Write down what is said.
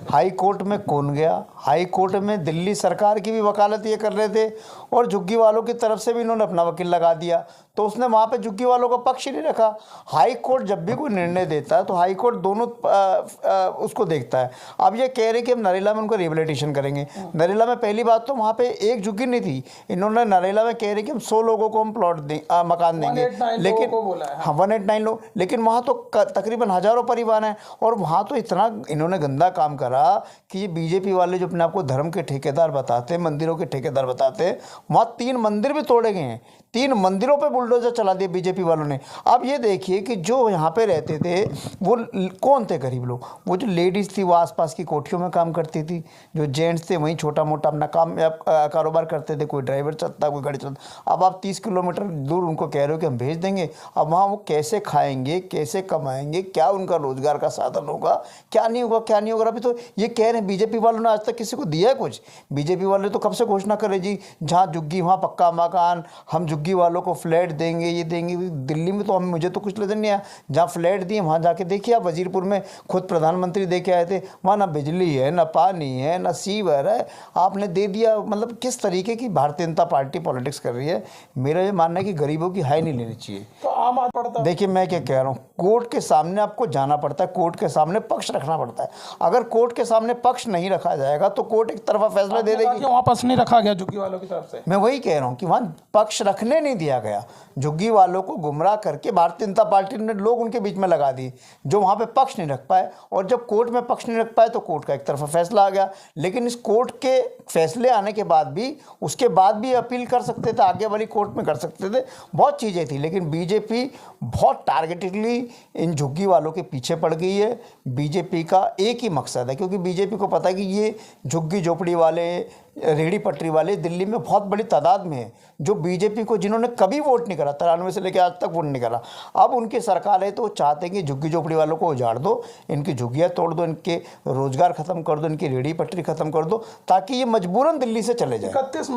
High court में कौन गया? हाई कोर्ट में दिल्ली सरकार की भी वकालत ये कर रहे थे और झुग्गी वालों की तरफ से भी इन्होंने अपना वकील लगा दिया, तो उसने वहाँ पे झुग्गी वालों का पक्ष ही नहीं रखा। हाई कोर्ट जब भी कोई निर्णय देता है तो हाई कोर्ट दोनों उसको देखता है। अब ये कह रहे कि हम नरेला में उनको रिहेबिलिटेशन करेंगे। नरेला में पहली बात तो वहाँ पे एक झुग्गी नहीं थी, इन्होंने नरेला में कह रहे कि हम 100 लोगों को हम प्लॉट मकान देंगे, लेकिन हाँ 189 लोग, लेकिन वहाँ तो तकरीबन हज़ारों परिवार हैं। और वहाँ तो इतना इन्होंने गंदा काम करा कि ये बीजेपी वाले जो अपने आप को धर्म के ठेकेदार बताते हैं, मंदिरों के ठेकेदार बताते हैं, वहाँ 3 मंदिर भी तोड़े गए हैं। 3 मंदिरों पे बुलडोजर चला दिया बीजेपी वालों ने। अब ये देखिए कि जो यहाँ पे रहते थे वो कौन थे गरीब लोग? वो जो लेडीज़ थी वो आसपास की कोठियों में काम करती थी, जो जेंट्स थे वहीं छोटा मोटा अपना काम कारोबार करते थे, कोई ड्राइवर चलता, कोई गाड़ी चलता। अब आप 30 किलोमीटर दूर उनको कह रहे हो कि हम भेज देंगे। अब वहाँ वो कैसे खाएंगे, कैसे कमाएंगे, क्या उनका रोजगार का साधन होगा, क्या नहीं होगा, क्या नहीं होगा? अभी तो ये कह रहे हैं बीजेपी वालों ने आज तक किसी को दिया है कुछ? बीजेपी वाले तो कब से घोषणा करे जी, जहाँ झुग्गी वहाँ पक्का मकान, हम झुग्गी वालों को फ्लैट देंगे, ये देंगे। दिल्ली में तो हम मुझे तो कुछ नजर नहीं आया। जहाँ फ्लैट दिए वहाँ जाके देखिए आप, वजीरपुर में खुद प्रधानमंत्री दे के आए थे, वहाँ ना बिजली है, ना पानी है, ना सीवर है, आपने दे दिया। मतलब किस तरीके की भारतीय जनता पार्टी पॉलिटिक्स कर रही है। मेरा ये मानना है कि गरीबों की हाय नहीं लेनी चाहिए। तो आम आदमी पड़ता, देखिए मैं क्या कह रहा हूँ, कोर्ट के सामने आपको जाना पड़ता है, कोर्ट के सामने पक्ष रखना पड़ता है। अगर कोर्ट के सामने पक्ष नहीं रखा जाएगा तो कोर्ट एक तरफा फैसला दे देगी। वापस नहीं रखा गया झुग्गी वालों की तरफ से। मैं वही कह रहा हूँ कि वहाँ पक्ष रखने नहीं दिया गया। झुग्गी वालों को गुमराह करके भारतीय जनता पार्टी ने लोग उनके बीच में लगा दिए, जो वहाँ पे पक्ष नहीं रख पाए। और जब कोर्ट में पक्ष नहीं रख पाए तो कोर्ट का एक तरफा फैसला आ गया। लेकिन इस कोर्ट के फैसले आने के बाद भी, उसके बाद भी अपील कर सकते थे, आगे वाली कोर्ट में कर सकते थे, बहुत चीज़ें थी। लेकिन बीजेपी बहुत टारगेटेडली इन झुग्गी वालों के पीछे पड़ गई है। बीजेपी का एक ही मकसद है, क्योंकि बीजेपी को पता है कि ये झुग्गी झोपड़ी वाले, रेहड़ी पटरी वाले दिल्ली में बहुत बड़ी तादाद में है, जो बीजेपी को जिन्होंने कभी वोट नहीं करा, 93 से लेकर आज तक वोट नहीं करा। अब उनकी सरकार है तो वो चाहते हैं कि झुग्गी झोपड़ी वालों को उजाड़ दो, इनकी झुग्गियाँ तोड़ दो, इनके रोजगार खत्म कर दो, इनकी रेहड़ी पटरी खत्म कर दो, ताकि ये मजबूरन दिल्ली से चले जाए। 31